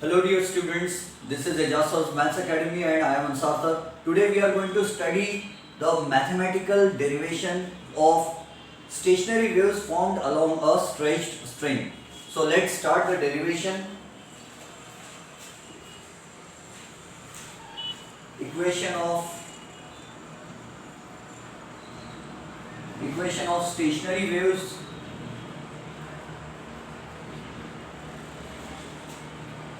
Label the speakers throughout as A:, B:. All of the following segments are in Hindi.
A: Hello dear students, this is Ejas's Maths Academy and I am Ansar sir. Today we are going to study the mathematical derivation of stationary waves formed along a stretched string. So let's start the derivation. Equation of stationary waves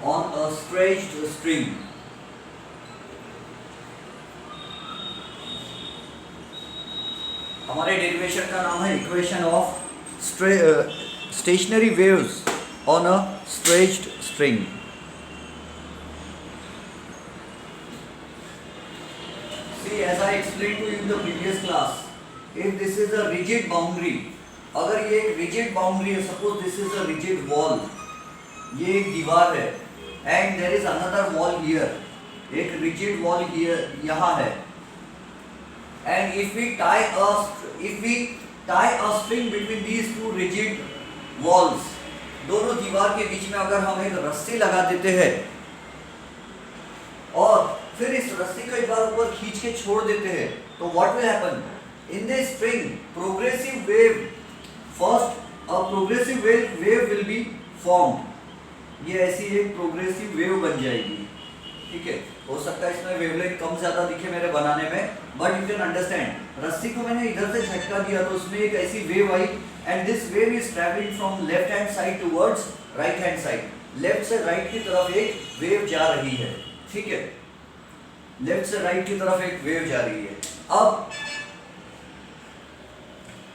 A: on a stretched string. हमारे डेरिवेशन का नाम है equation of stationery waves on a stretched string. See, as I explained to you in the previous class, if this is a rigid boundary, अगर ये एक rigid boundary है, suppose this is a rigid wall, ये एक दीवार है, and there is another wall here, एक rigid wall here यहाँ है, and if we tie a string between these two rigid walls, दोनों दीवार के बीच में अगर हम एक रस्सी लगा देते हैं और फिर इस रस्सी को एक बार ऊपर खींच के छोड़ देते हैं, तो what will happen? In this string, progressive wave, first a progressive wave will be formed. ये ऐसी एक प्रोग्रेसिव वेव बन जाएगी. ठीक है, हो सकता है इसमें वेवलेंथ कम ज्यादा दिखे मेरे बनाने में, बट यू कैन अंडरस्टैंड. रस्सी को मैंने इधर से झटका दिया तो उसमें एक ऐसी wave I, and this wave is travelling from left hand side towards right hand side. Left से राइट की तरफ एक वेव जा रही है. ठीक है, लेफ्ट से राइट की तरफ एक वेव जा रही है. अब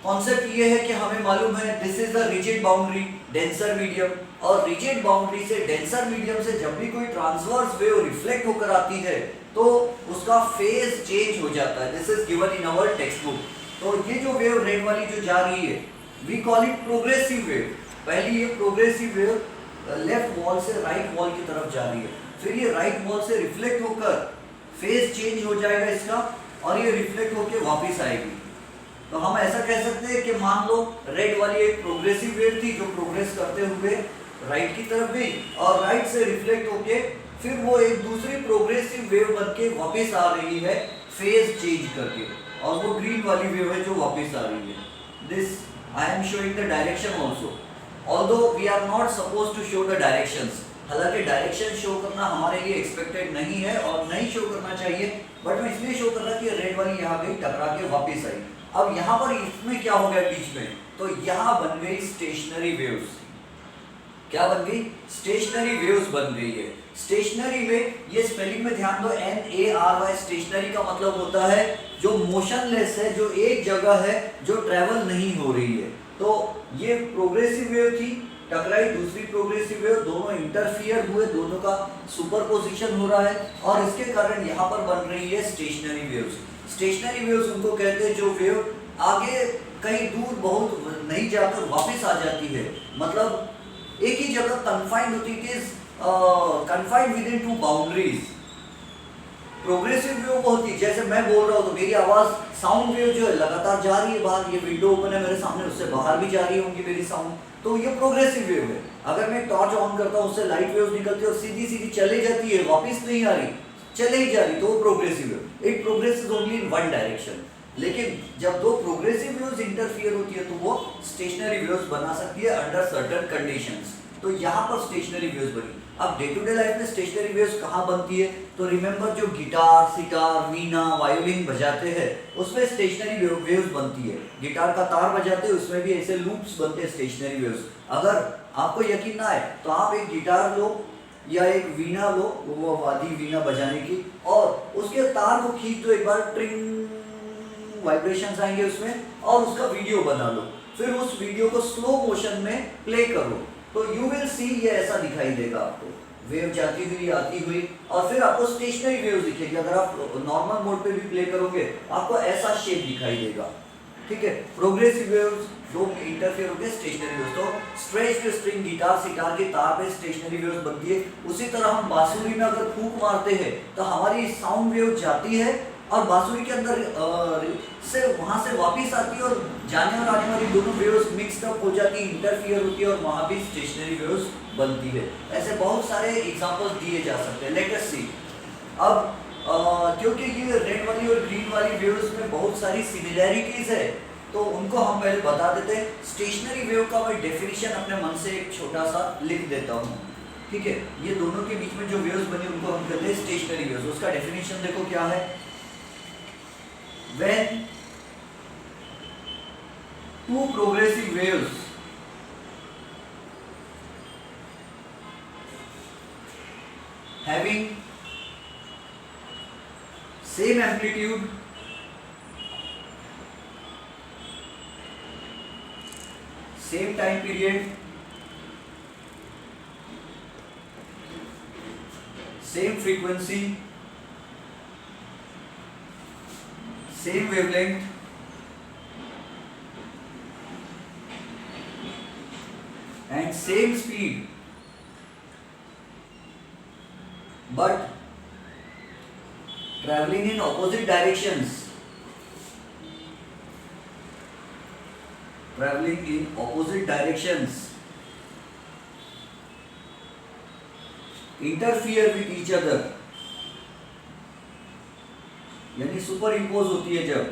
A: कॉन्सेप्ट ये है कि हमें मालूम है this is a rigid boundary, denser medium, और रिजिड बाउंड्री से डेंसर मीडियम से जब भी कोई ट्रांसवर्स वेव रिफ्लेक्ट होकर आती है तो उसका फेज चेंज हो जाता है. This is given in our text book. तो ये जो वेव रेड वाली जो जा रही है, we call it progressive wave. पहली ये प्रोग्रेसिव वेव लेफ्ट वॉल से राइट वॉल की तरफ जा रही है, फिर ये राइट वॉल से रिफ्लेक्ट होकर फेज चेंज हो जाएगा इसका, और ये रिफ्लेक्ट होकर वापस आएगी. तो हम ऐसा कह सकते हैं कि मान लो रेड वाली एक प्रोग्रेसिव वेव थी जो प्रोग्रेस करते हुए राइट की तरफ गई, और राइट से रिफ्लेक्ट होके फिर वो एक दूसरी प्रोग्रेसिव वेव बनके वापस आ रही है फेज चेंज करके, और वो ग्रीन वाली वेव है जो वापस आ रही है. This I am showing the direction also, although we are not suppose to show the directions. हालांकि डायरेक्शन शो करना हमारे लिए एक्सपेक्टेड नहीं है और नहीं शो करना चाहिए, बट मैं इसलिए शो कर रहा कि रेड वाली यहाँ गई, टकरा के वापस आई. अब यहाँ पर इसमें क्या हो गया बीच में, तो यहाँ बन गई स्टेशनरी वेव्स. क्या बन गई? स्टेशनरी वेव्स बन गई है. स्टेशनरी में ये स्पेलिंग में ध्यान दो, NARY. स्टेशनरी का मतलब होता है जो मोशनलेस है, जो एक जगह है, जो ट्रेवल नहीं हो रही है. तो ये प्रोग्रेसिव वेव थी, टकराई दूसरी प्रोग्रेसिव वेव, दोनों इंटरफियर हुए, दोनों का सुपरपोजिशन हो रहा है, और इसके कारण यहाँ पर बन रही है स्टेशनरी वेव्स. स्टेशनरी वेव्स उनको कहते हैं जो वेव आगे कहीं दूर बहुत नहीं जाकर वापस आ जाती है, मतलब एक ही जगह कन्फाइंड होती है, confined within two boundaries. Progressive wave वो होती है, जैसे मैं बोल रहा हूँ तो मेरी आवाज साउंड वेव जो है लगातार जा रही है बाहर, ये विंडो ओपन है मेरे सामने, उससे बाहर भी जा रही होंगी मेरी साउंड, तो ये प्रोग्रेसिव वेव है. अगर मैं टॉर्च ऑन करता हूँ उससे लाइट वेव्स निकलती है और सीधी सीधी चले जाती है, वापस नहीं आ रही, चले ही जा रही, तो वो progressive wave. It progresses only in one direction. लेकिन जब दो प्रोग्रेसिव वेव्स इंटरफियर होती है तो वो स्टेशनरी वेव्स बना सकती है अंडर सर्टेन कंडीशंस. तो यहाँ पर स्टेशनरी वेव्स बनी. अब डे टू डे लाइफ में स्टेशनरी वेव्स कहाँ बनती है, तो रिमेंबर जो गिटार, सितार, वीणा, वायोलिन बजाते हैं उसमें स्टेशनरी वेव्स बनती है. गिटार का तार बजाते हैं उसमें भी ऐसे लूप्स बनते हैं स्टेशनरी वेव्स. अगर आपको यकीन ना आए तो आप एक गिटार लो या एक वीणा लो, वो वादी वीणा बजाने की, और उसके तार को खींच दो एक बार, ट्रिंग वाइब्रेशंस आएंगे उसमें, और उसका वीडियो बना लो. फिर उस वीडियो को स्लो मोशन में प्ले करो तो यू विल सी ये ऐसा दिखाई देगा आपको, वेव जाती हुई आती हुई, और फिर आपको स्टेशनरी वेव दिखेगी. अगर आप नॉर्मल मोड पे भी प्ले करोगे आपको ऐसा शेप दिखाई देगा. ठीक है, प्रोग्रेसिव वेव्स जो इंटरफेयर होते हैं स्टेशनरी वेव्स. तो स्ट्रेच्ड स्ट्रिंग, गिटार, सितार के तार पे स्टेशनरी वेव्स बनती है. उसी तरह हम बांसुरी में अगर फूंक मारते हैं तो हमारी साउंड वेव जाती है और बांसुरी के अंदर से वहां से वापस आती है और जाने और आने वाली दोनों वेव्स मिक्सड अप हो जाती है, इंटरफियर होती है और वहां भी स्टेशनरी वेव्स बनती है। ऐसे बहुत सारे एग्जांपल्स दिए जा सकते हैं। लेट अस सी। अब क्योंकि ये रेड वाली और ग्रीन वाली वेव्स में बहुत सारी सिमिलैरिटीज है तो उनको हम पहले बता देते हैं। स्टेशनरी वेव का मैं डेफिनेशन अपने मन से एक छोटा सा लिख देता हूँ, ठीक है। ये दोनों के बीच में जो वेव्स बनी उनको हम कहते हैं स्टेशनरी वेव्स। उसका डेफिनेशन देखो क्या है। When two progressive waves having same amplitude, same time period, same frequency, same wavelength, and same speed, but traveling in opposite directions, interfere with each other, यानी सुपर इम्पोज होती है जब,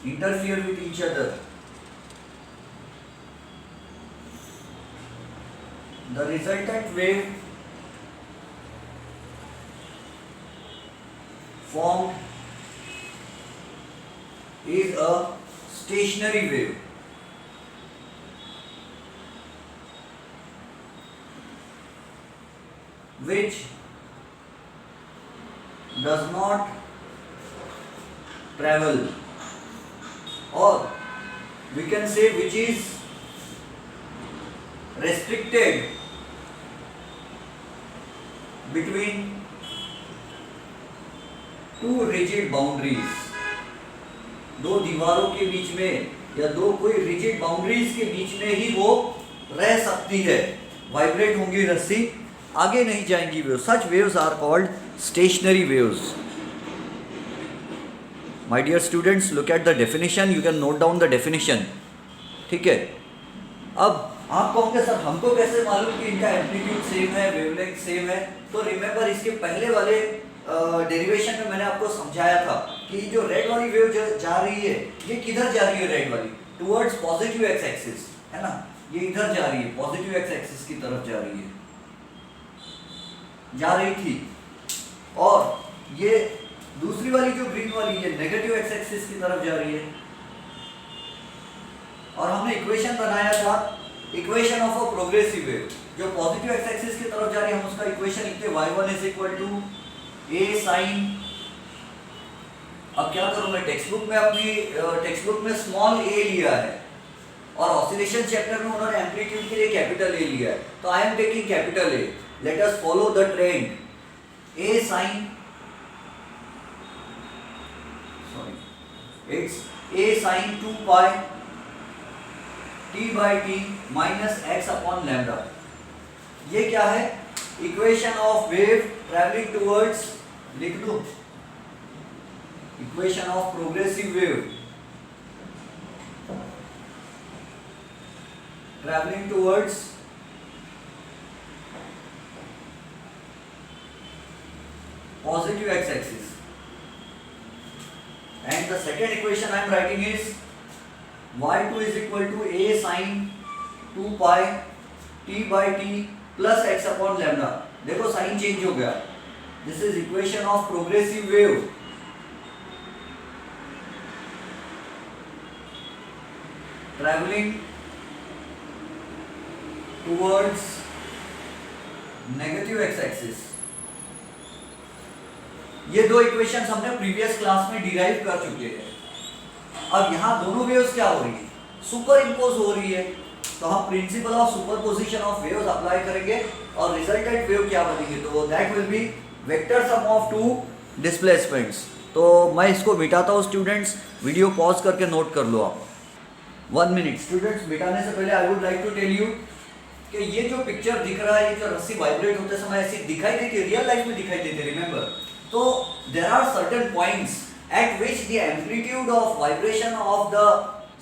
A: interfere with each other, the resultant wave formed is a stationary wave. Which does not travel, or we can say which is restricted between two rigid boundaries, दो दीवारों के बीच में या दो कोई रिजिड बाउंड्रीज के बीच में ही वो रह सकती है, वाइब्रेट होंगी रस्सी, आगे नहीं जाएंगी waves. Such waves are called stationary waves. My dear students, look at the definition, you can note down the definition, ठीक है। अब आप कहोगे सर हमको कैसे मालूम कि इनका एम्पलीट्यूड सेम है, वेवलेंथ सेम है? तो रिमेंबर इसके पहले वाले डेरिवेशन में मैंने आपको समझाया था कि जो रेड वाली वेव जो जा रही है ये किधर जा रही है, रेड वाली टुवर्ड्स पॉजिटिव एक्स एक्सिस, है ना, ये इधर जा रही है, पॉजिटिव एक्स एक्सिस की तरफ जा रही है, जा रही थी। और ये दूसरी वाली जो ग्रीन वाली है नेगेटिव एक्स एक्सिस की तरफ जा रही है। और हमने इक्वेशन बनाया था, equation of a progressive wave, जो पॉजिटिव एक्स एक्सिस की तरफ जा रही है हम उसका इक्वेशन लिखते y1 is equal to a sin, अब क्या करूं मैं, टेक्स्ट बुक में स्मॉल a लिया है और ऑसिलेशन चैप्टर में उन्होंने एम्पलीट्यूड के लिए कैपिटल A लिया है, तो I am taking capital A। Let us follow the trend. a sin, sorry, it's a sin 2 pi t by t minus x upon lambda। ये क्या है? Equation of wave travelling towards, लिख दो, equation of progressive wave travelling towards positive x axis, and the second equation I am writing is y2 is equal to a sin 2 pi t by t plus x upon lambda। देखो साइन चेंज हो गया, this is equation of progressive wave travelling towards negative x axis. ये दो इक्वेशंस हमने प्रीवियस क्लास में डिराइव कर चुके हैं। अब यहाँ दोनों वेव्स क्या हो रही है, सुपर इम्पोज हो रही है, तो हम principle of superposition of waves apply करेंगे और रिजल्टेंट वेव क्या बनेगी, तो that will be vector sum of two displacements. तो मैं इसको मिटाता हूँ स्टूडेंट्स, वीडियो पॉज करके नोट कर लो आप। 1 मिनट स्टूडेंट्स, मिटाने से पहले I would like to tell you कि ये जो पिक्चर दिख रहा है, ये जो रस्सी वाइब्रेट होते समय ऐसी दिखाई देती है, रियल लाइफ में दिखाई देती है, रिमेंबर। तो there are certain points at which the amplitude of vibration of the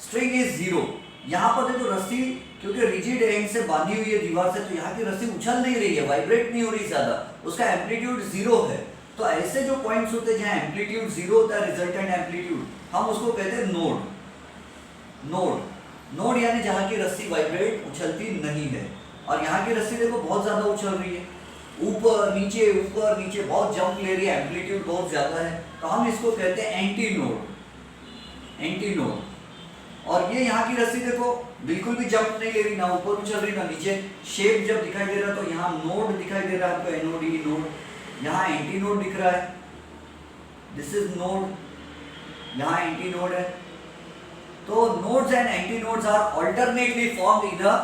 A: string is zero. यहाँ पर देखो रस्सी क्योंकि रिजिड एंड से बांधी हुई है दीवार से, तो यहाँ की रस्सी उछल नहीं रही है, वाइब्रेट नहीं हो रही ज्यादा, उसका एम्पलीट्यूड जीरो है। तो ऐसे जो पॉइंट्स होते हैं जहाँ एम्पलीट्यूड जीरो होता है, रिजल्टेंट एम्पलीट्यूड, हम उसको कहते हैं नोड। नोड यानी जहाँ की रस्सी वाइब्रेट उछलती नहीं है। और यहाँ की रस्सी देखो बहुत ज्यादा उछल रही है, ऊपर नीचे बहुत जंप ले रही है, एम्पलीट्यूड बहुत ज्यादा है, तो हम इसको कहते हैं एंटी नोड। और ये यहाँ की रस्सी देखो बिल्कुल भी जंप नहीं ले रही, ना ऊपर उछल रही ना नीचे, शेप जब दिखाई दे रहा है तो यहाँ नोड दिखाई दे रहा है आपको, एनओडी नोड, यहाँ एंटी नोड दिख रहा है, दिस इज नोड, यहाँ एंटी नोड है। तो nodes and anti nodes are alternately formed in a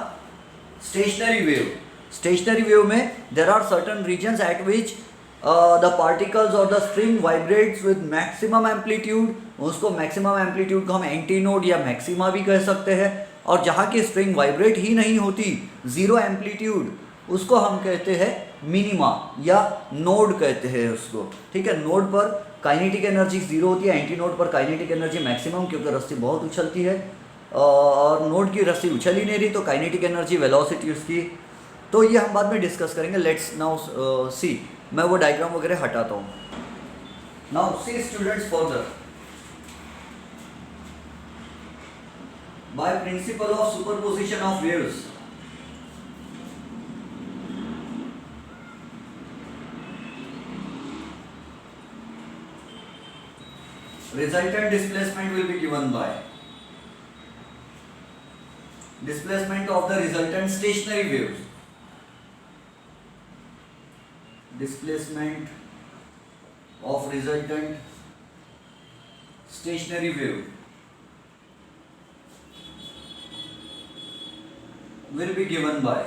A: stationary wave. Stationary wave में there are certain regions at which the particles और the string vibrates with maximum amplitude, उसको मैक्सिमम एम्पलीट्यूड को हम एंटी नोड या मैक्सिमा भी कह सकते हैं। और जहाँ की स्ट्रिंग वाइब्रेट ही नहीं होती, जीरो एम्पलीट्यूड, उसको हम कहते हैं मिनिमा या नोड कहते हैं उसको, ठीक है। नोड पर काइनेटिक एनर्जी जीरो होती है, एंटी नोड पर काइनेटिक एनर्जी मैक्सिमम, क्योंकि रस्सी बहुत उछलती है और नोड की रस्सी उछल ही नहीं रही, तो काइनेटिक एनर्जी वेलोसिटी उसकी, तो ये हम बाद में डिस्कस करेंगे। लेट्स नाउ सी, मैं वो डायग्राम वगैरह हटाता हूँ। Now see students further, by principle of superposition of waves, resultant displacement will be given by displacement of the resultant stationary waves, displacement of resultant stationary wave will be given by,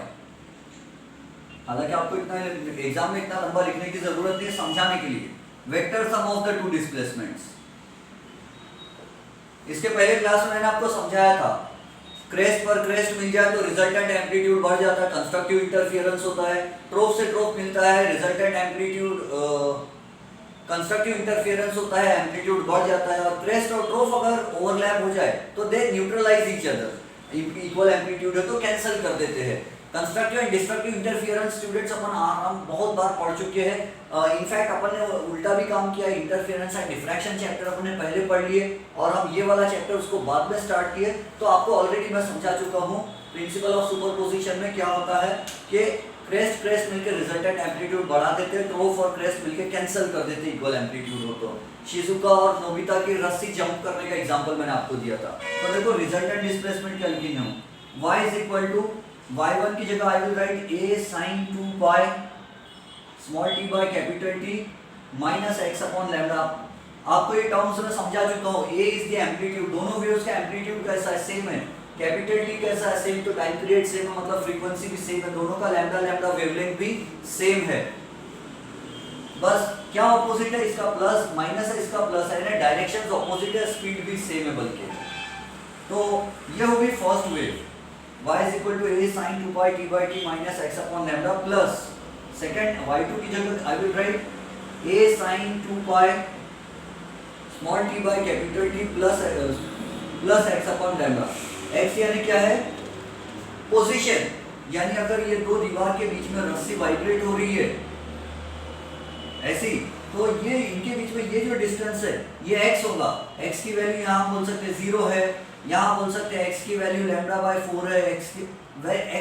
A: हालांकि आपको इतना एग्जाम में इतना लंबा लिखने की जरूरत नहीं है, समझाने के लिए, vector sum of the two displacements. इसके पहले क्लास में मैंने आपको समझाया था, क्रेस्ट पर क्रेस्ट मिल जाए तो रिजल्टेंट एम्पलीट्यूड बढ़ जाता है, कंस्ट्रक्टिव इंटरफियरेंस होता है, ट्रोफ से ट्रोफ मिलता है, रिजल्टेंट एम्पलीट्यूड कंस्ट्रक्टिव इंटरफियरेंस होता है, एम्पलीट्यूड बढ़ जाता है। और क्रेस्ट और ट्रोफ अगर ओवरलैप हो जाए तो they neutralise each other, equal amplitude है तो कैंसिल कर देते हैं। Constructive and destructive interference students हम बहुत बार पढ़ चुके हैं, इनफैक्ट अपन ने उल्टा भी काम किया, इंटरफियरेंस एंड डिफ्रैक्शन चैप्टर अपन ने पहले पढ़ लिए और हम ये वाला चैप्टर उसको बाद में स्टार्ट किए। तो आपको ऑलरेडी मैं समझा चुका हूँ प्रिंसिपल ऑफ सुपरपोजिशन में क्या होता है कि क्रेस्ट मिलकर रिजल्टेंट एम्पलीट्यूड बढ़ा देते, ट्रोफ और क्रेस्ट मिलकर कैंसिल कर देते इक्वल एम्पलीट्यूड हो। तो शिजुका और नोबिता की रस्सी जंप करने का एग्जांपल मैंने आपको दिया था। तो देखो रिजल्टेंट डिस्प्लेसमेंट क्या लिखेंगे हम, y is equal to y1 की जगह I will write a sin 2 pi small t बाय capital T minus x upon lambda. आपको ये टर्म्स में समझा चुका हूँ, a इज द एम्पलीट्यूड, दोनों वेव्स का एम्पलीट्यूड कैसा है, सेम है, कैपिटल T कैसा है, सेम, तो टाइम पीरियड सेम है, मतलब फ्रीक्वेंसी भी सेम है, दोनों का लैम्डा वेवलेंथ भी सेम है। बस क्या ऑपोजिट है, इसका प्लस, माइनस है इसका प्लस है, ना डायरेक्शंस ऑपोजिट है, स्पीड भी सेम है बल्कि। तो ये होगी first wave, y is equal to a sin 2 pi t by t minus x upon lambda plus second y2 की जगह I will write a sin 2 pi small t by capital T plus x upon lambda। x यानी क्या है, पोजीशन, यानी अगर ये दो दीवार के बीच में रस्सी वाइब्रेट हो रही है ऐसी, तो ये इनके बीच में ये जो डिस्टेंस है ये x होगा, x की वैल्यू यहाँ बोल सकते हैं 0 है, यहाँ बोल सकते हैं x की वैल्यू लैम्डा बाय 4 है,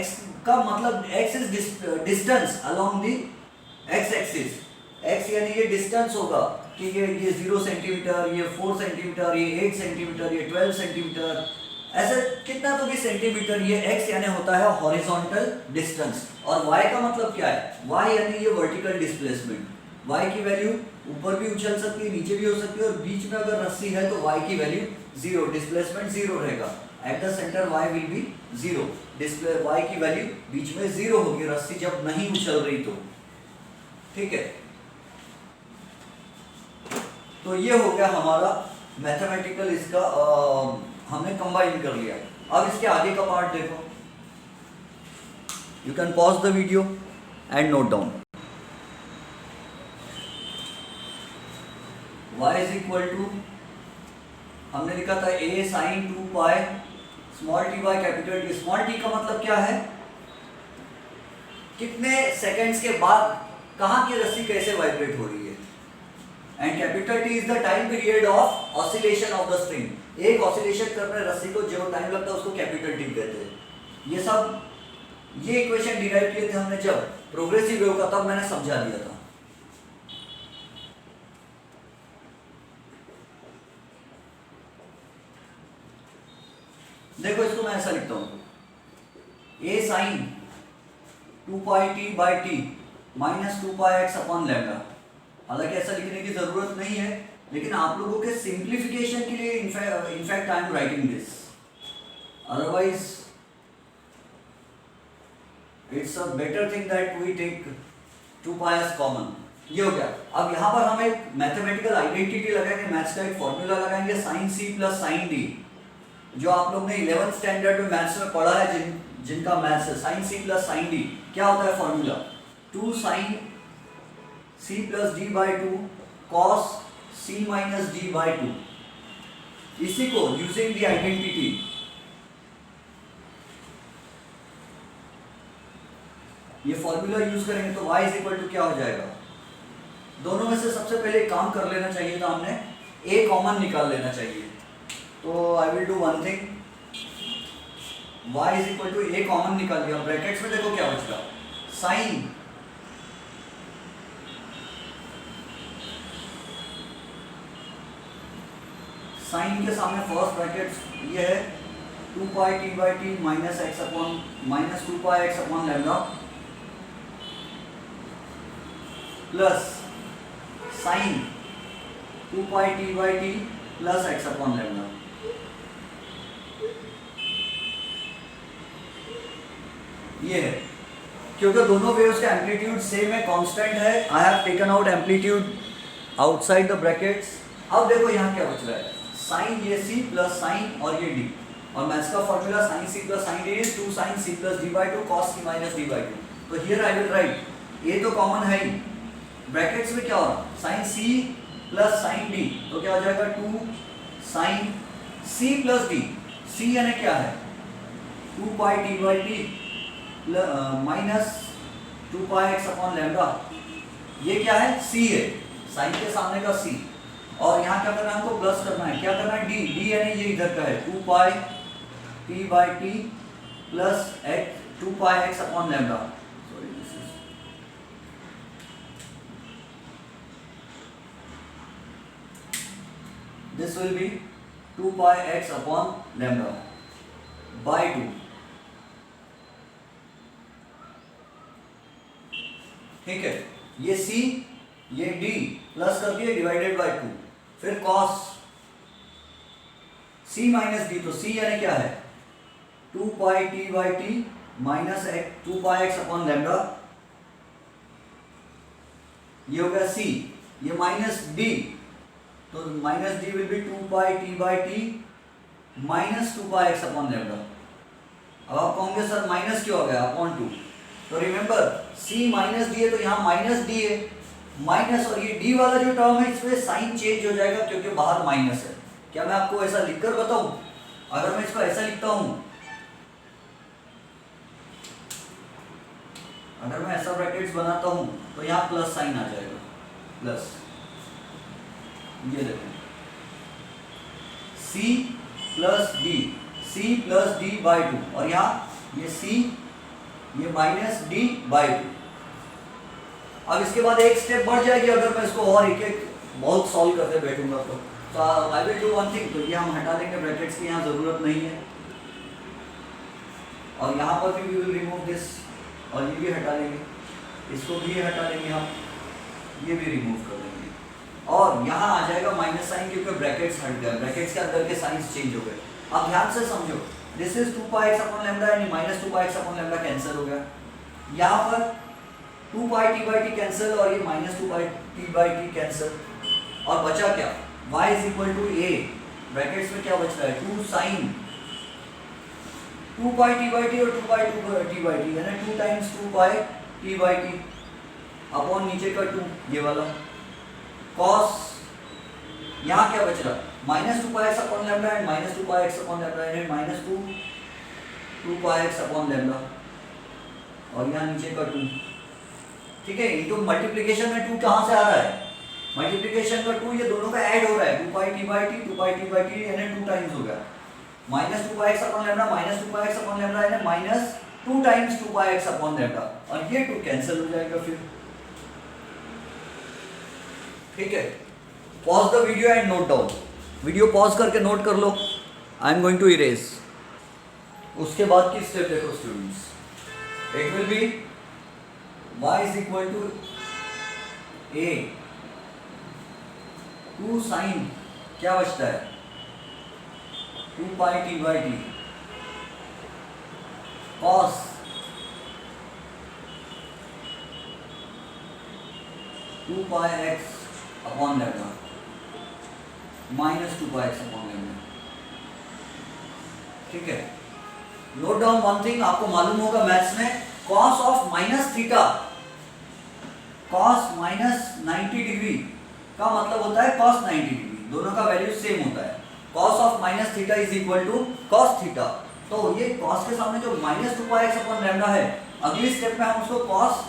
A: x का मतलब x is distance along the x axis, x यानी ये डिस्टेंस होगा कि ये 0 सेंटीमीटर, ये 4 सेंटीमीटर, ये 8 सेंटीमीटर, ये 12 सेंटीमीटर, ऐसे कितना तो भी सेंटीमीटर, ये x यानी होता है हॉरिजॉन्टल डिस्टेंस। और y का मतलब क्या है, y यानी ये वर्टिकल डिस्प्लेसमेंट, y की वैल्यू ऊपर भी उछल सकती है, नीचे भी हो सकती है, और बीच में अगर रस्सी है तो y की वैल्यू 0, डिस्प्लेसमेंट 0 रहेगा, at the centre y will be 0, display y की वैल्यू बीच में 0 होगी रस्सी जब नहीं उछल रही तो, ठीक है। तो ये हो गया हमारा मैथमेटिकल, इसका हमने कंबाइन कर लिया। अब इसके आगे का पार्ट देखो, You can pause the video and note down. Y is equal to, हमने लिखा था a sin 2 pi small t बाय कैपिटल T। स्मॉल t का मतलब क्या है, कितने सेकंड्स के बाद कहाँ की रस्सी कैसे वाइब्रेट हो रही है, and capital T is the time period of oscillation of the string. एक ऑसिलेशन करने रस्सी को जो टाइम लगता है उसको कैपिटल T कहते हैं। ये सब ये इक्वेशन डिराइव किए थे हमने जब प्रोग्रेसिव वेव का, तब मैंने समझा दिया था। देखो इसको मैं ऐसा लिखता हूं, a sin 2 pi t by t minus 2 pi x upon lambda. हालांकि ऐसा लिखने की जरूरत नहीं है, लेकिन आप लोगों के सिंप्लीफिकेशन के लिए in fact I am writing this, otherwise it's a better thing that we take 2 pi as common. ये हो गया। अब यहाँ पर हम एक मैथमेटिकल आइडेंटिटी लगाएंगे, मैथ्स का एक फॉर्मूला लगाएंगे, sine C plus sine D, जो आप लोग ने 11th स्टैंडर्ड में मैथ्स में पढ़ा है, जिनका मैथ्स है। Sine C plus sine D क्या होता है formula, 2 sine C plus D by 2 cos C minus D by 2। इसी को यूजिंग द आइडेंटिटी, ये फॉर्मूला यूज करेंगे तो y इज इक्वल टू क्या हो जाएगा, दोनों में से सबसे पहले एक काम कर लेना चाहिए था हमने, a कॉमन निकाल लेना चाहिए। तो I will do one thing, y is equal to a common निकाल लिया, ब्रैकेट्स में देखो क्या बचेगा, साइन साइन के सामने फर्स्ट ब्रैकेट ये है 2 pi t by t minus x upon minus 2 pi x upon lambda plus sine 2 pi t by t plus x upon lambda. ये है क्योंकि दोनों वेव्स का एम्पलीट्यूड सेम है, कांस्टेंट है। I have taken out amplitude outside the brackets. अब देखो यहाँ क्या बच रहा है, साइन ये सी प्लस साइन और ये डी, और मैथ्स का formula sine C plus sine D is 2 sine C plus D by 2 cos C minus D by 2। तो हियर आई विल राइट, ये तो कॉमन है ही, ब्रैकेट्स में क्या हो रहा है, sine C plus sine D, तो क्या हो जाएगा 2 sine C plus D, C यानी क्या है 2 pi t by t minus 2 pi x upon lambda. ये क्या है, सी है, साइन के सामने का सी, और यहाँ क्या करना है हमको, प्लस करना है। क्या करना है, डी, डी यानी ये इधर का है 2 pi t by t plus 2 pi x upon lambda. Sorry this will be 2 pi x upon lambda by 2। ठीक है, ये c ये d प्लस कर दिए डिवाइडेड बाय 2, फिर cos c माइनस d, तो c यानी क्या है 2 पाई t by t minus 2 pi x upon lambda. ये हो गया c, ये माइनस d, तो minus d will be 2 pi t by t minus 2 pi x upon lambda. अब आप कहोगे सर माइनस क्यों आ गया अपॉन 2, तो रिमेंबर c माइनस डी है, तो यहाँ माइनस डी है, माइनस, और ये डी वाला जो टर्म है इसमें साइन चेंज हो जाएगा क्योंकि बाहर माइनस है। क्या मैं आपको ऐसा लिखकर बताऊं, अगर मैं इसको ऐसा लिखता हूं, अगर मैं ऐसा ब्रैकेट्स बनाता हूं तो यहाँ प्लस साइन आ जाएगा, प्लस, ये देखो c plus D, c plus D by 2, और यहाँ ये c ये माइनस डी बाई 2। अब इसके बाद एक स्टेप बढ़ जाएगी अगर मैं इसको और एक एक बहुत सॉल्व करते बैठूंगा तो I will do one thing, तो ये हम हटा देंगे, ब्रैकेट्स की यहाँ ज़रूरत नहीं है, और यहाँ पर भी वी विल रिमूव दिस, और ये भी हटा देंगे, इसको भी हटा देंगे हम, ये भी रिमूव कर देंगे, और यहाँ आ जाएगा माइनस साइन क्योंकि ब्रैकेट्स हट गए, ब्रैकेट्स के अंदर के साइंस चेंज हो गए। अब ध्यान से समझो, this is 2 pi x upon lambda यानी माइनस 2 पाई एक्स अपॉन लैम्डा कैंसिल हो गया, यहाँ पर 2 pi t by t cancel, और ये minus 2 pi t by t cancel, और बचा क्या, y is equal to a, brackets में क्या बच रहा है 2 sine 2 pi t by t और 2 पाई टी बाई टी, यानी 2 times 2 pi t by T upon नीचे का 2 ये वाला कॉस, यहाँ क्या बच रहा minus 2 pi x upon lambda and minus 2 pi x upon lambda and minus 2 pi x upon lambda और यहाँ नीचे का 2। ठीक है, ये तो मल्टीप्लिकेशन में 2 कहाँ से आ रहा है, मल्टीप्लिकेशन का 2 ये दोनों का ऐड हो रहा है, 2 pi t by t 2 pi t by t यानी 2 टाइम्स हो गया माइनस 2 पाई एक्स अपॉन लैम्डा माइनस 2 पाई एक्स अपॉन लैम्डा यानी माइनस 2 टाइम्स 2 पाई एक्स अपॉन लैम्डा और ये 2 कैंसिल हो जाएगा फिर। ठीक है, pause the video and note down, video pause करके नोट कर लो, I am going to erase. उसके बाद की स्टेप देखो students, it will be y is equal to a 2 sine क्या बचता है 2 pi t by t cos 2 pi x upon lambda minus 2 pi x upon lambda. ठीक है, नोट डाउन वन थिंग, आपको मालूम होगा मैथ्स में cos of minus theta, cos minus 90 degree का मतलब होता है cos 90 डिग्री, दोनों का वैल्यू सेम होता है। cos of minus theta is equal to cos theta, तो ये cos के सामने जो माइनस 2 पाई एक्स अपॉन लैम्डा है, अगली स्टेप में हम उसको cos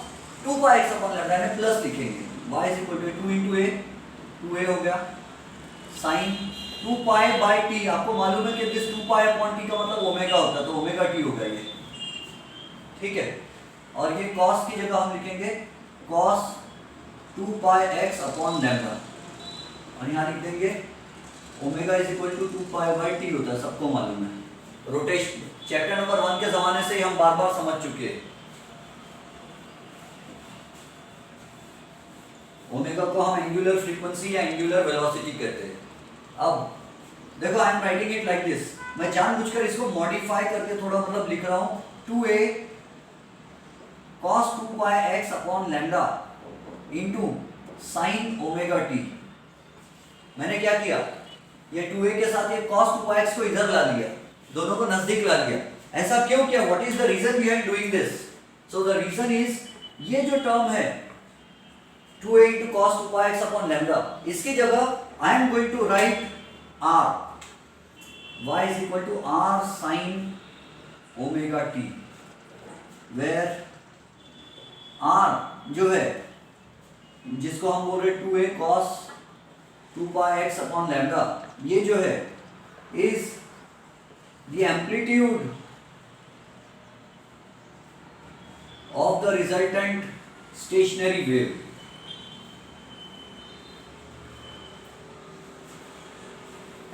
A: 2 पाई एक्स अपॉन लैम्डा में प्लस लिखेंगे, y is equal to 2 into a, 2a हो गया साइन 2 पाई बाई टी, आपको मालूम है कि दिस 2 पाई अपॉन टी का मतलब ओमेगा होता है, तो ओमेगा टी हो गया ये। ठीक है, और ये cos की जगह हम लिखेंगे cos 2 pi x upon lambda और यहाँ लिख देंगे omega is equal to 2 pi by T होता है, सबको मालूम है। रोटेशन चैप्टर नंबर 1 के जमाने से ही हम बार बार समझ चुके हैं। ओमेगा को हम एंगुलर फ्रीक्वेंसी या एंगुलर वेलोसिटी कहते हैं। अब देखो आई am writing it like this, मैं जानबूझकर इसको मॉडिफाई करके थोड़ा मतलब लिख रहा हूँ 2a cos 2 pi x upon lambda into sine omega T. मैंने क्या किया, ये 2a के साथ ये cos 2 पाई x को इधर ला लिया, दोनों को नजदीक ला लिया। ऐसा क्यों किया, what is the reason behind doing this? So the reason is ये जो टर्म है 2a into cos 2 pi x upon lambda, इसकी जगह I am going to write r, y is equal to r sine omega t, where r जो है जिसको हम बोल रहे 2a cos 2 pi x upon lambda, ये जो है is the amplitude of the resultant stationary wave.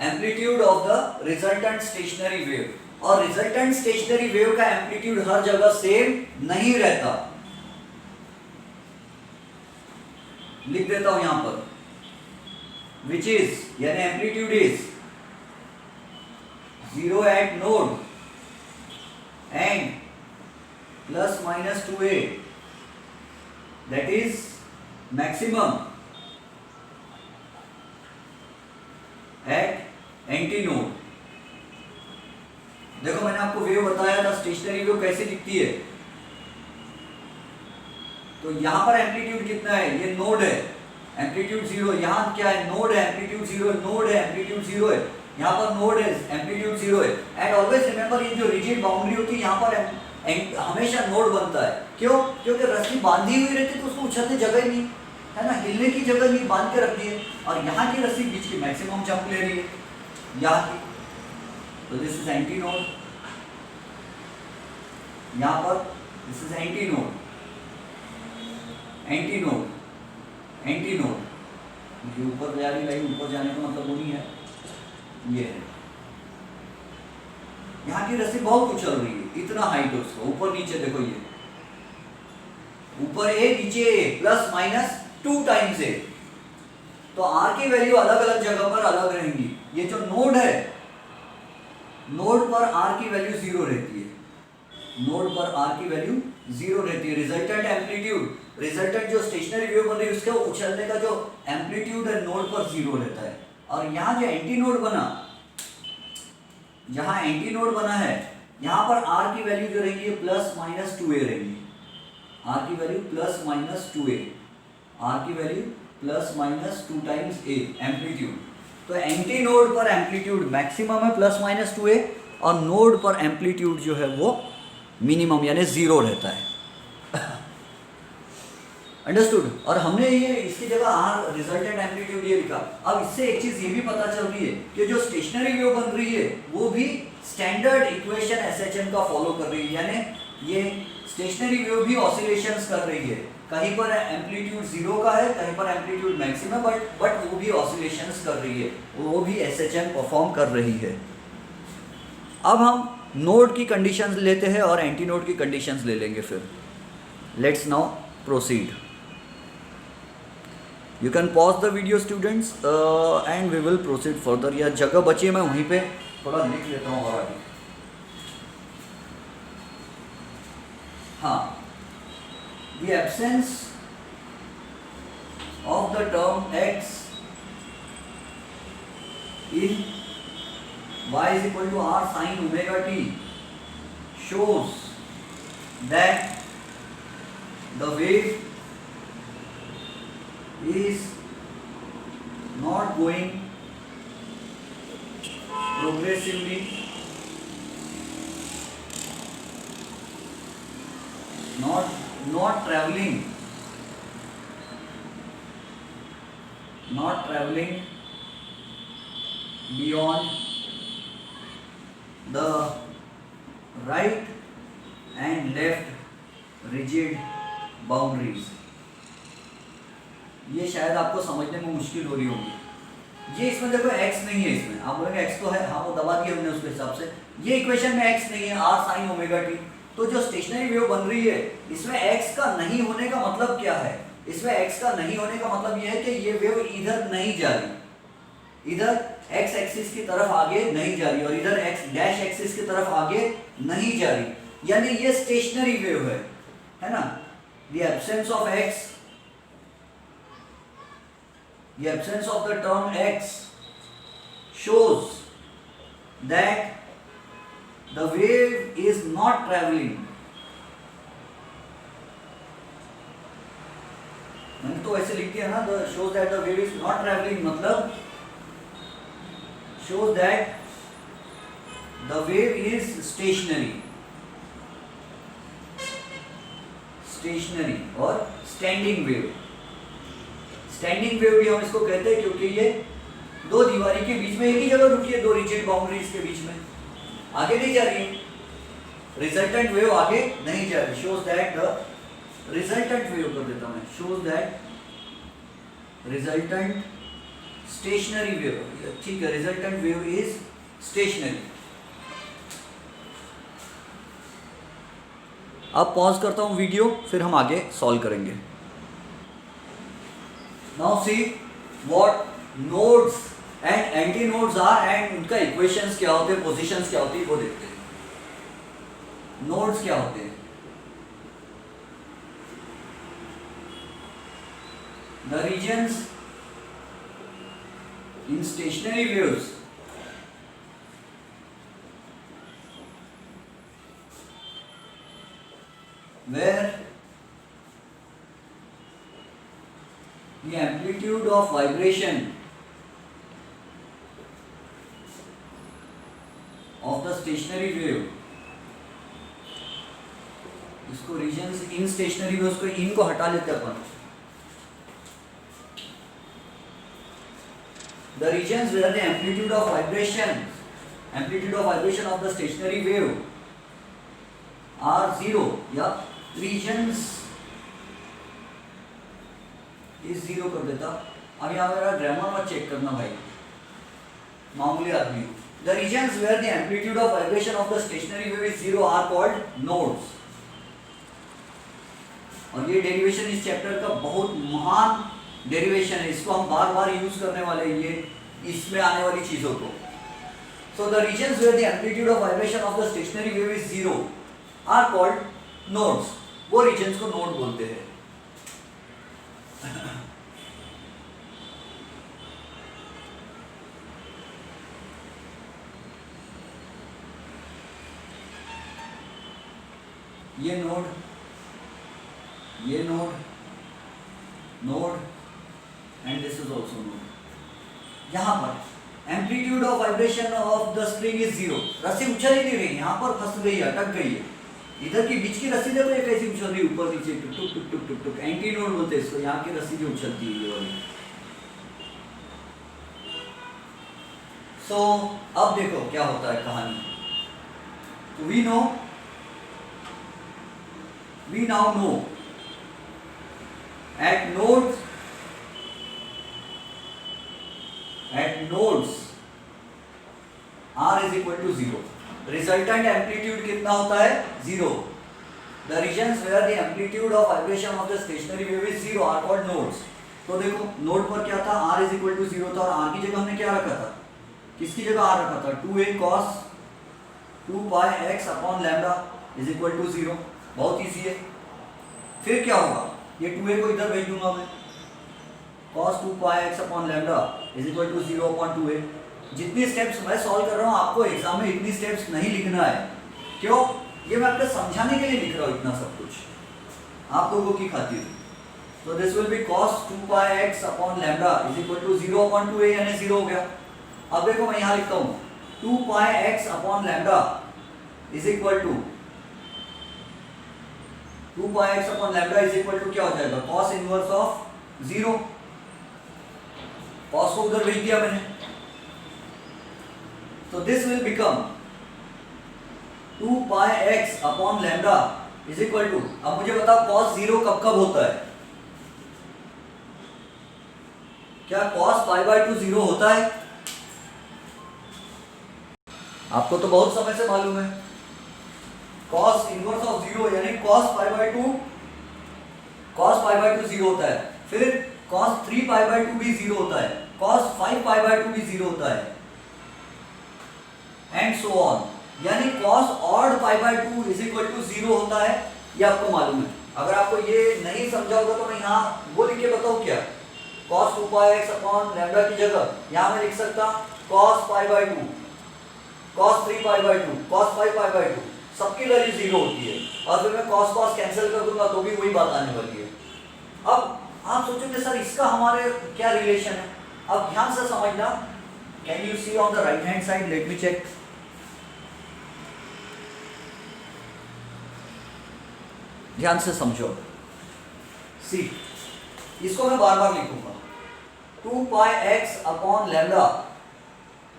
A: Amplitude of the resultant stationary wave, और रिजल्टेंट स्टेशनरी वेव का एम्पलीट्यूड हर जगह सेम नहीं रहता। लिख देता हूं यहां पर, विच इज यानी amplitude is 0 at node and plus minus 2a, that is maximum at anti node. देखो मैंने आपको वेव बताया था, स्टेशनरी वेव कैसे दिखती है, तो यहां पर एम्पलीट्यूड कितना है, ये नोड है, एम्पलीट्यूड 0, यहां क्या है नोड है, एम्पलीट्यूड 0, नोड है, एम्पलीट्यूड 0 है, यहां पर नोड है, एम्पलीट्यूड 0 है। एंड ऑलवेज रिमेंबर ये जो रिजिड बाउंड्री होती है यहां पर हमेशा नोड बनता है, क्यों, क्योंकि रस्सी बांधी हुई रहती है तो उसको उछलने जगह ही नहीं है ना, हिलने की जगह नहीं, बांध के रख दी है, और यहाँ की रस्सी बीच की मैक्सिमम जंप ले रही है यहाँ की, तो दिस इज एंटी नोड, यहाँ पर this is anti node, anti node, anti node, ये ऊपर जा रही लाइन, ऊपर जाने का मतलब वो नहीं है, ये है यहाँ की रस्सी बहुत उछल रही है, इतना हाइट है उसका, ऊपर नीचे देखो, ये ऊपर ए नीचे ए, प्लस माइनस 2 टाइम्स ए, तो r की वैल्यू अलग अलग जगह पर अलग रहेंगी। ये जो नोड है, नोड पर r की वैल्यू 0 रहती है, नोड पर r की वैल्यू 0 रहती है। रिजल्टेंट एम्पलीट्यूड, रिजल्टेंट जो स्टेशनरी वेव बन रही है उसके उछलने का जो एम्पलीट्यूड है नोड पर 0 रहता है। और यहाँ जो एंटी नोड बना, जहां एंटी नोड बना है यहाँ पर r की वैल्यू जो रहेगी प्लस माइनस 2a रहेगी, r की value plus minus 2a, r की value plus minus 2 times a amplitude. तो एंटी नोड पर एम्पलीट्यूड मैक्सिमम है प्लस माइनस 2a, और नोड पर एम्पलीट्यूड जो है वो मिनिमम यानी 0 रहता है। अंडरस्टूड। और हमने ये इसकी जगह आर रिजल्टेंट एम्पलीट्यूड ये लिखा। अब इससे एक चीज ये भी पता चल रही है कि जो स्टेशनरी वेव बन रही है वो भी स्टैंडर्ड इक्वेशन एसएचएम का फॉलो कर रही है, यानी ये स्टेशनरी वेव भी ऑसिलेशंस कर रही है। कहीं पर एम्पलीट्यूड 0 का है, कहीं पर एम्पलीट्यूड मैक्सिमम, बट वो भी ऑसिलेशंस कर रही है, वो भी एसएचएम परफॉर्म कर रही है। अब हम नोड की कंडीशंस लेते हैं और एंटी नोड की कंडीशंस ले लेंगे फिर। Let's now proceed. You can pause the video students and we will proceed further। या जगह बची है मैं वहीं पे थोड़ा लिख लेता हूँ और आगे। हाँ, the absence of the term x in y is equal to r sin omega t shows that the wave is not going progressively not traveling beyond the right and left rigid boundaries। ये शायद आपको समझने में मुश्किल हो रही होगी। ये इसमें देखो x नहीं है, इसमें आप बोलेंगे x तो है, हाँ वो दबा दिया हमने उसके हिसाब से। ये इक्वेशन में x नहीं है, r sin ओमेगा t। तो जो स्टेशनरी वेव बन रही है इसमें x का नहीं होने का मतलब क्या है? इसमें x का नहीं होने का मतलब ये है कि ये वेव इधर नहीं जा रही, इधर x एक्सिस की तरफ आगे नहीं जा रही और इधर x डैश एक्सिस की तरफ आगे नहीं जा रही, यानी ये स्टेशनरी वेव है ना। The absence of x, the absence of the term x shows that the wave is not traveling। मैंने तो ऐसे लिख दिया ना, the shows that the wave is not traveling मतलब shows that the wave is stationary और स्टैंडिंग वेव। स्टैंडिंग वेव भी हम इसको कहते हैं क्योंकि ये दो दीवारी के बीच में एक ही जगह रुकी है, दो रिजिड बाउंड्रीज के बीच में, आगे नहीं जा रही है। रिजल्टेंट वेव आगे नहीं जा रही। Shows that the resultant wave कर देता हूं मैं, shows that resultant stationary wave, ठीक है, रिजल्टेंट वेव इज स्टेशनरी। अब पॉज करता हूं वीडियो, फिर हम आगे सॉल्व करेंगे। Now see what nodes and anti nodes are and उनका इक्वेशंस क्या होते हैं, पोजीशंस क्या होती है वो देखते हैं। नोड्स क्या होते हैं? The reasons in stationary waves where the amplitude of vibration of the stationary wave, इसको रीजन्स इन स्टेशनरी वेव्स को इन को हटा लेते अपन। The regions where the amplitude of vibration of the stationary wave are 0 या regions इस 0 कर देता। अब यहाँ मेरा ग्रामर मत चेक करना भाई, मामूली आदमी। The regions where the amplitude of vibration of the stationary wave is 0 are called nodes। और ये डेरिवेशन इस चैप्टर का बहुत महान डेरिवेशन है, इसको हम बार बार यूज करने वाले हैं ये इसमें आने वाली चीजों को। So the regions where the amplitude of vibration of the stationary wave is 0 are called nodes। वो रीजन्स को नोड बोलते हैं। ये नोड, ये node, node and this is also node. यहाँ पर amplitude of vibration of the spring is 0। रस्सी उछल ही नहीं रही, यहाँ पर फंस गई है, अटक गई है। इधर की बीच की रस्सी देखो ये कैसी उछल रही है, ऊपर नीचे टुक टुक टुक टुक टुक। एंटी नोड बोलते हैं इसको, यहाँ की रस्सी जो उछलती है ये वाली। सो अब देखो क्या होता है कहानी। तो we now know at nodes r is equal to 0, resultant amplitude कितना होता है 0। the regions where the amplitude of vibration of the stationary wave is 0 are called nodes। तो देखो नोड पर क्या था, r is equal to 0 था, और r की जगह हमने क्या रखा था, किसकी जगह r रखा था, 2a cos 2 pi x upon lambda is equal to 0। बहुत इजी है। फिर क्या होगा, ये 2a को इधर भेज दूंगा मैं, cos 2 pi x upon lambda is equal to 0 upon 2a। जितनी स्टेप्स मैं सॉल्व कर रहा हूँ आपको एग्जाम में इतनी स्टेप्स नहीं लिखना है। क्यों, ये मैं आपको समझाने के लिए लिख रहा हूँ इतना सब कुछ आप लोगों की खातिर। तो this will B cos 2 pi x upon lambda is equal to 0 upon 2a, यानी 0 हो गया। अब देखो मैं यहाँ लिखता हूँ 2 pi x upon lambda is equal to 2 pi x upon lambda is equal to क्या हो जाएगा, cos इनवर्स ऑफ 0। cos को उधर भेज दिया मैंने, तो this will become 2 pi x upon lambda is equal to, अब मुझे बताओ cos 0 कब कब होता है, क्या cos pi by 2 0 होता है? आपको तो बहुत समय से मालूम है, cos इनवर्स ऑफ 0 यानी cos pi by 2 0 होता है। फिर cos 3 pi by 2 भी 0 होता है, cos 5 pi by 2 भी 0 होता है, एंड सो ऑन। यानी cos odd pi by 2 is equal to 0 होता है, ये आपको मालूम है। अगर आपको ये नहीं समझा होगा तो मैं यहाँ वो लिख के बताऊँ क्या, cos 2 pi x upon lambda की जगह यहाँ मैं लिख सकता cos pi by 2, cos 3 pi by 2, cos 5 pi by 2, सबकी वैल्यू 0 होती है, और फिर मैं cos cos कैंसिल कर दूंगा तो भी वही बात आने वाली है। अब आप सोचोगे सर इसका हमारे क्या रिलेशन है, अब ध्यान से समझना। Can you see on the right hand side, let me check. ध्यान से समझो, सी इसको मैं बार बार लिखूंगा, 2 pi x upon lambda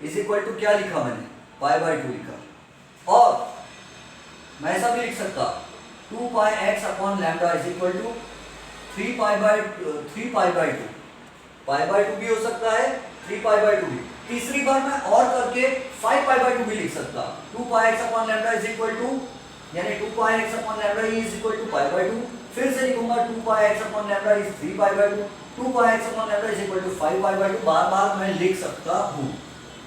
A: is equal to क्या लिखा मैंने, pi by 2 लिखा। और मैं ऐसा भी लिख सकता 2 pi x upon lambda is equal to 3 pi by 2, pi by 2 भी हो सकता है, 3 pi by 2 भी। तीसरी बार मैं और करके 5 pi by 2 भी लिख सकता, 2 pi x upon lambda is equal to, यानी 2 pi x upon lambda is equal to pi by 2। फिर से लिखूंगा 2 pi x upon lambda is 3 pi by 2, 2 pi x upon lambda is equal to 5 pi by 2। बार बार मैं लिख सकता हूँ।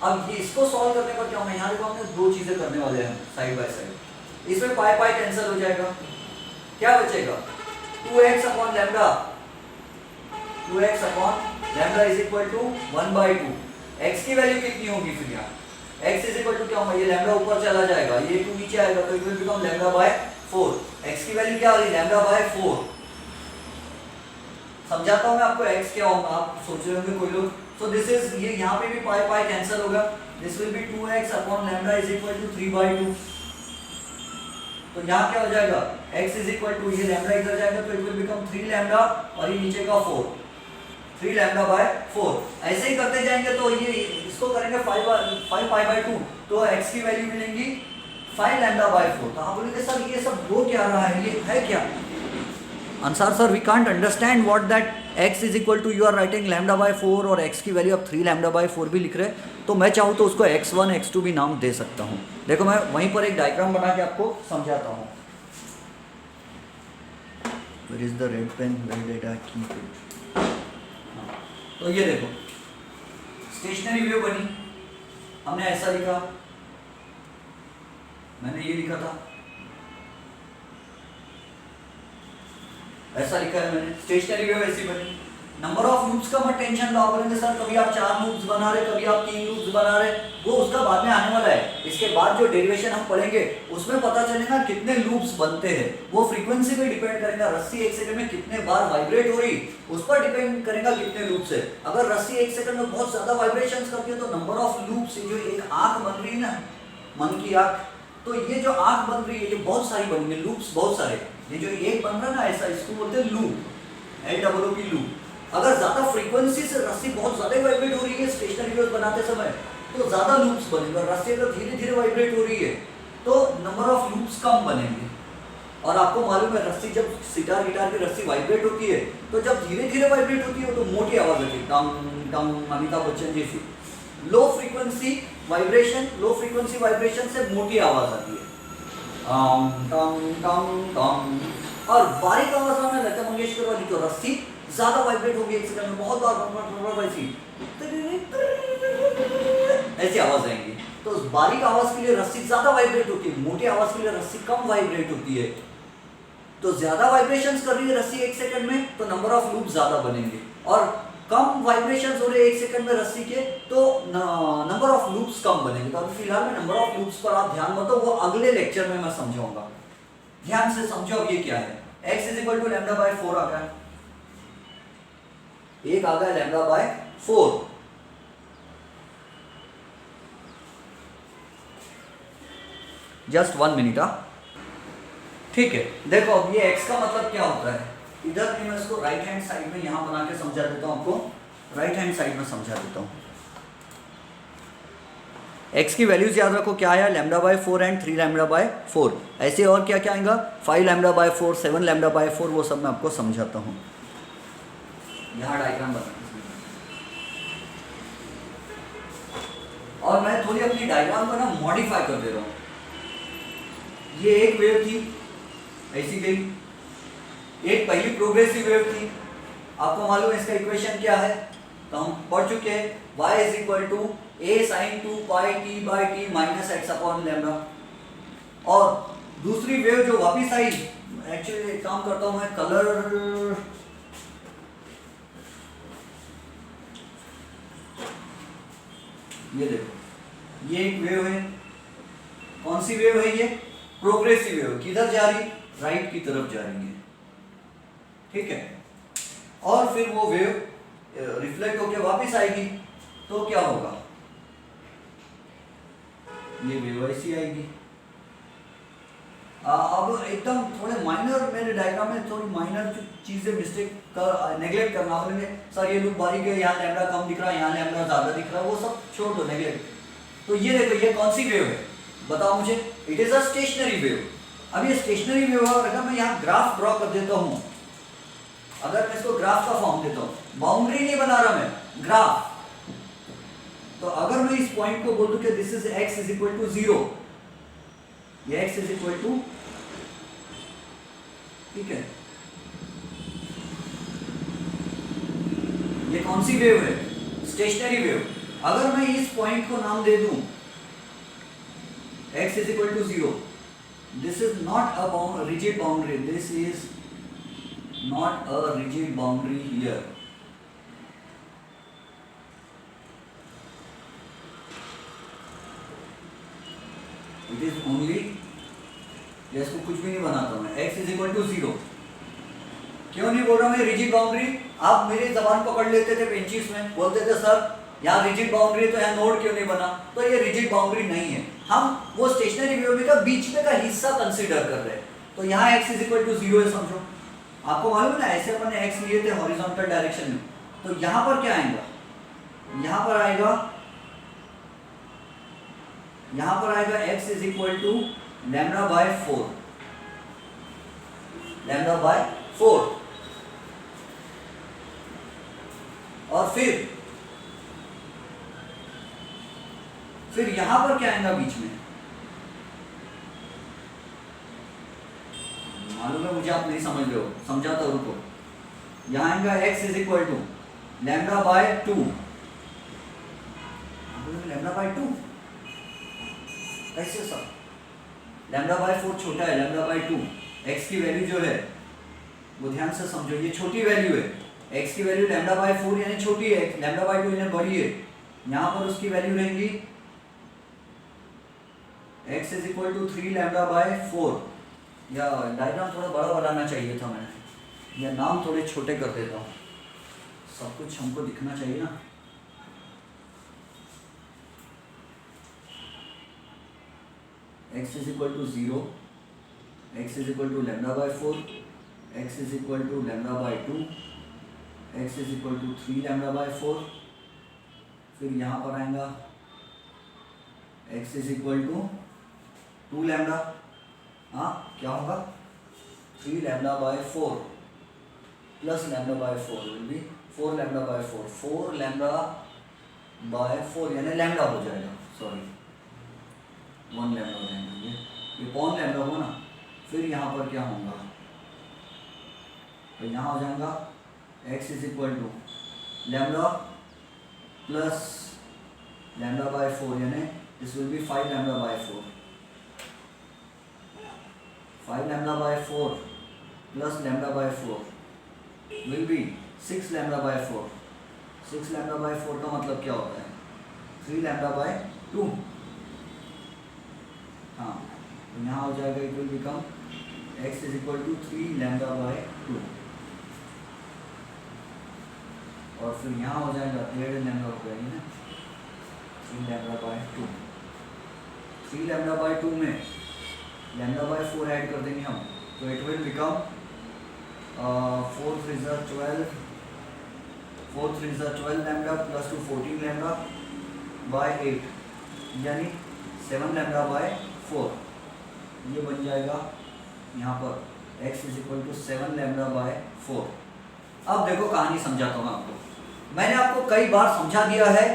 A: अब ये इसको सॉल्व करने पर क्या होगा, यहाँ देखो हमने दो चीजें करने वाले हैं साइड बाय साइड। इसमें pi pi कैंसिल हो जाएगा, क्या बचेगा 2x upon lambda, 2x upon lambda is equal to 1 by 2। x की वैल्यू कितनी होगी फिर यहाँ, x इज इक्वल टू क्या होगा, ये लैम्डा ऊपर चला जाएगा, ये 2 नीचे आएगा, तो it will become lambda by 4। x की वैल्यू क्या आ रही, लैम्डा बाय 4। समझाता हूँ मैं आपको x क्या होगा, आप सोच रहे होंगे कोई लोग। सो दिस इज, ये यहाँ पे भी pi pi कैंसिल होगा, this will be 2x upon lambda is equal to 3 by 2। तो यहाँ क्या हो जाएगा, x इज इक्वल टू, ये लैम्डा इधर जाएगा तो इट विल बिकम 3 लैम्डा, और ये नीचे का 4, 3 लैम्डा बाय 4। ऐसे ही करते जाएंगे तो ये इसको करेंगे 5 pi by 2, तो x की वैल्यू मिलेंगी 5 लैम्डा बाय 4। तो आप बोलेंगे सर ये सब हो क्या रहा है, ये है क्या answer, sir we can't understand what that x is equal to, you are writing lambda by 4 और x की वैल्यू आप 3 लैम्डा बाय 4 भी लिख रहे हैं। तो मैं चाहूँ तो उसको x1 x2 भी नाम दे सकता हूँ। देखो मैं वहीं पर एक डायग्राम बना के आपको समझाता हूँ। Where is the red pen, where did I keep it? तो ये देखो स्टेशनरी वेव बनी, हमने ऐसा लिखा, मैंने ये लिखा था, ऐसा लिखा है मैंने, स्टेशनरी वेव ऐसी बनी। नंबर ऑफ लूप्स का मत टेंशन लो, बोलेंगे सर कभी आप 4 लूप्स बना रहे, कभी आप 3 लूप्स बना रहे, वो उसका बाद में आने वाला है। इसके बाद जो डेरिवेशन हम पढ़ेंगे उसमें पता चलेगा कितने लूप्स बनते हैं। वो फ्रीक्वेंसी पे डिपेंड करेगा, रस्सी 1 सेकंड में कितने बार वाइब्रेट हो रही उस पर डिपेंड करेगा कितने लूप्स है। अगर रस्सी 1 सेकंड में बहुत ज्यादा वाइब्रेशंस करती है तो नंबर ऑफ लूप्स, जो एक आंख बन रही है ना, मन की आंख, तो ये जो आंख बन रही है ये बहुत सारी बनेंगे, लूप्स बहुत सारे। ये जो एक बन रहा है ना ऐसा, इसको बोलते हैं लूप, LOOP लूप। अगर ज्यादा फ्रीक्वेंसी से रस्सी बहुत ज्यादा वाइब्रेट हो रही है स्टेशनरी वेव्स बनाते समय तो ज्यादा लूप्स बनेंगे, और रस्सी अगर धीरे धीरे वाइब्रेट हो रही है तो नंबर ऑफ लूप्स कम बनेंगे। और आपको मालूम है रस्सी जब सितार गिटार की रस्सी वाइब्रेट होती है तो जब धीरे धीरे वाइब्रेट होती है तो मोटी आवाज आती है, टंग टंग, अमिताभ बच्चन जैसी। लो फ्रीक्वेंसी वाइब्रेशन से मोटी आवाज आती है, टंग टंग टंग। और बारीक आवाज में लता मंगेशकर वाली तो रस्सी ज्यादा वाइब्रेट होगी, 1 सेकंड में बहुत बार वैसी ऐसी आवाज आएंगी। तो बारीक आवाज के लिए रस्सी ज्यादा वाइब्रेट होती है, मोटी आवाज के लिए रस्सी कम वाइब्रेट होती है। तो ज्यादा वाइब्रेशंस कर रही है रस्सी 1 सेकंड में तो नंबर ऑफ लूप ज्यादा बनेंगे, और कम वाइब्रेशंस हो रहे 1 सेकंड में रस्सी के तो नंबर ऑफ लूप्स कम बनेंगे। तो अभी फिलहाल में नंबर ऑफ लूप्स पर आप ध्यान मत दो, वो अगले लेक्चर में मैं समझाऊंगा। ध्यान से समझो अब ये क्या है। x = λ/4 आ गया, एक आ गया λ/4। Just 1 minute. ठीक है, देखो अब ये x का मतलब क्या होता है। इधर भी मैं इसको राइट हैंड साइड में यहां बना के समझा देता हूं, आपको राइट हैंड साइड में समझा देता हूं। x की वैल्यूज याद रखो क्या है, λ/4 एंड 3 λ/4। ऐसे और क्या क्या आएगा, 5 λ/4, 7 λ/4, वो सब मैं आपको समझाता हूं। यहाँ डायग्राम बना और मैं थोड़ी अपनी डायग्राम को ना मॉडिफाई कर दे रहा हूँ। ये एक वेव थी, ऐसी गई, एक पहली प्रोग्रेसिव वेव थी। आपको मालूम है इसका इक्वेशन क्या है, तो हम पढ़ चुके हैं, y = a sin 2πt/t - x/λ। और दूसरी वेव जो वापिस आई, एक्चुअली एक काम करता हूं मैं, कलर ये देखो, ये एक वेव है। कौन सी वेव है ये, प्रोग्रेसिव वेव। किधर जा रही, राइट की तरफ जा रही है, ठीक है। और फिर वो वेव रिफ्लेक्ट होकर वापस आएगी तो क्या होगा, ये वेव ऐसी आएगी। अब एकदम थोड़े माइनर, मेरे डायग्राम में थोड़ी माइनर चीजें मिस्टेक कर नेग्लेक्ट करना, बोलेंगे सर ये लूप बारीक है, यहाँ लैम्डा कम दिख रहा है, यहाँ लैम्डा ज्यादा दिख रहा है, वो सब छोड़ दो, नेग्लेक्ट। तो ये देखो, ये कौन सी वेव है बताओ मुझे, it is a stationary wave. अब ये स्टेशनरी वेव है, अगर मैं यहाँ ग्राफ ड्रॉ कर देता हूँ, अगर मैं इसको ग्राफ का फॉर्म देता हूँ, बाउंड्री नहीं बना रहा मैं, ग्राफ। तो अगर मैं इस पॉइंट को बोल दूं कि दिस इज x = 0, ये x = ठीक है, ये कौन सी वेव है, स्टेशनरी वेव। अगर मैं इस पॉइंट को नाम दे दूं x = 0, this is not a rigid boundary, this is not a rigid boundary here. It is only, इसको कुछ भी नहीं बनाता मैं, x = 0। क्यों नहीं बोल रहा मैं रिजिड बाउंड्री, आप मेरी जबान पकड़ लेते थे पेंचिस में, बोलते थे सर यहाँ रिजिड बाउंड्री है तो यहाँ नोड क्यों नहीं बना, तो ये रिजिड बाउंड्री नहीं है, हम वो स्टेशनरी वेव का बीच में का हिस्सा कंसीडर कर रहे हैं। तो यहाँ x = 0 है, समझो। आपको मालूम है ना, ऐसे अपन ने x लिए थे हॉरिजॉन्टल डायरेक्शन में, तो यहाँ पर क्या आएगा, यहाँ पर आएगा x = λ/4, λ/4। और फिर यहां पर क्या आएगा बीच में, मालूम है मुझे, आप नहीं समझ रहे हो, समझाता हूं, रुको। यहां आएगा x = λ/2, λ/2 कैसे सर, λ/4 छोटा है, λ/2, x की वैल्यू जो है वो ध्यान से समझो, ये छोटी वैल्यू है, x की वैल्यू लैम्डा बाय 4 यानी छोटी है, लैम्डा बाय 2 यानी बड़ी है। यहाँ पर उसकी वैल्यू रहेंगी x is equal to 3 lambda by 4। या डायग्राम थोड़ा बड़ा बनाना चाहिए था मैंने, या नाम थोड़े छोटे कर देता हूँ, सब कुछ हमको दिखना चाहिए ना। x is equal to 0, x is equal to lambda by 4, x is equal to lambda by 2, x is equal to 3 lambda by 4। फिर यहाँ पर आएगा x is equal to 2 lambda, हाँ क्या होगा 3 lambda by 4 plus lambda by 4 will be 4 lambda by 4, 4 lambda by 4 यानी लैम्डा हो जाएगा, सॉरी 1 लैम्डा हो जाएगा, ये पॉन लैम्डा होगा ना। फिर यहाँ पर क्या होगा, तो यहाँ हो जाएगा x is equal to lambda plus lambda by 4 यानी this will be 5 lambda by 4, 5 lambda by 4 plus lambda by 4 will be 6 lambda by 4। 6 lambda by 4 का मतलब क्या होता है 3 लैम्डा बाय 2। हाँ तो यहाँ हो जाएगा it will become x is equal to 3 lambda by 2, और फिर यहाँ हो जाएगा 1.5 लैम्डा हो जाएगी ना 3 लैम्डा बाय 2। 3 लैम्डा बाय 2 में लैम्डा बाय 4 ऐड कर देंगे हम, तो it will become 4 3 12, 4 3 12 lambda plus 2 14 lambda by 8 यानी 7 लैम्डा बाय 4। ये बन जाएगा यहाँ पर x is equal to 7 lambda by 4। अब देखो कहानी समझाता हूँ आपको, मैंने आपको कई बार समझा दिया है,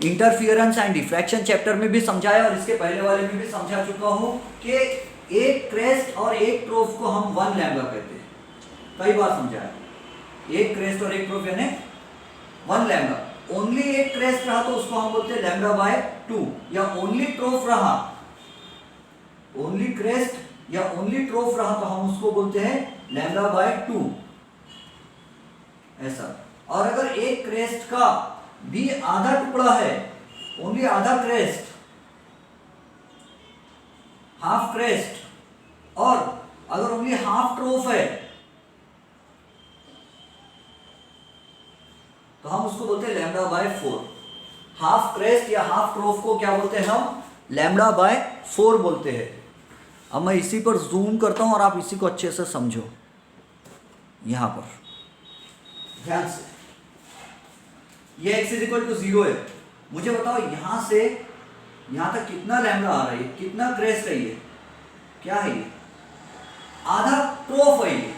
A: इंटरफियरेंस एंड डिफ्रैक्शन चैप्टर में भी समझाया और इसके पहले वाले में भी समझा चुका हूँ कि एक क्रेस्ट और एक ट्रोफ को हम 1 लैम्डा कहते हैं, कई बार समझाया। एक क्रेस्ट और एक ट्रोफ यानी 1 लैम्डा, ओनली एक क्रेस्ट रहा तो उसको हम बोलते हैं लैम्डा बाय 2, या ओनली ट्रोफ रहा, ओनली क्रेस्ट या ओनली ट्रोफ रहा तो हम उसको बोलते हैं लैम्डा बाय 2, ऐसा। और अगर एक क्रेस्ट का भी आधा टुकड़ा है, ओनली आधा क्रेस्ट, हाफ क्रेस्ट, और अगर ओनली हाफ ट्रोफ है तो हम उसको बोलते हैं लैम्डा बाय 4। हाफ क्रेस्ट या हाफ ट्रोफ को क्या बोलते हैं हम, लैम्डा बाय 4 बोलते हैं। अब मैं इसी पर जूम करता हूं और आप इसी को अच्छे से समझो। यहां पर ध्यान से, ये x इज इक्वल टू 0 है, मुझे बताओ यहां से यहां तक कितना लैम्डा आ रहा है, कितना क्रेस्ट है, ये क्या है, ये आधा ट्रोफ है, ये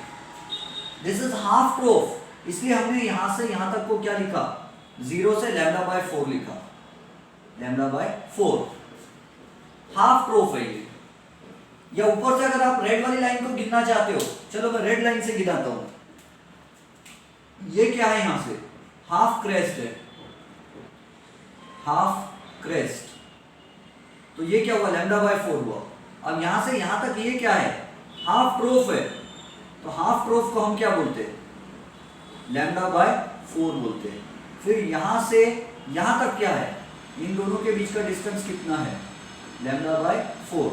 A: दिस इज हाफ ट्रोफ, इसलिए हमने यहां से यहां तक को क्या लिखा, 0 से लैम्डा बाय 4 लिखा, लैम्डा बाय 4 हाफ ट्रोफ है ये। या ऊपर से अगर आप रेड वाली लाइन को गिनना चाहते हो, चलो मैं रेड लाइन से गिनाता हूं, ये क्या है, यहां से हाफ क्रेस्ट है, हाफ क्रेस्ट, तो ये क्या हुआ, लैम्डा बाय 4 हुआ। अब यहां से यहां तक ये क्या है, हाफ ट्रोफ है, तो हाफ ट्रोफ को हम क्या बोलते हैं, लैम्डा बाय 4 बोलते हैं। फिर यहां से यहां तक क्या है, इन दोनों के बीच का डिस्टेंस कितना है, लैम्डा बाय 4।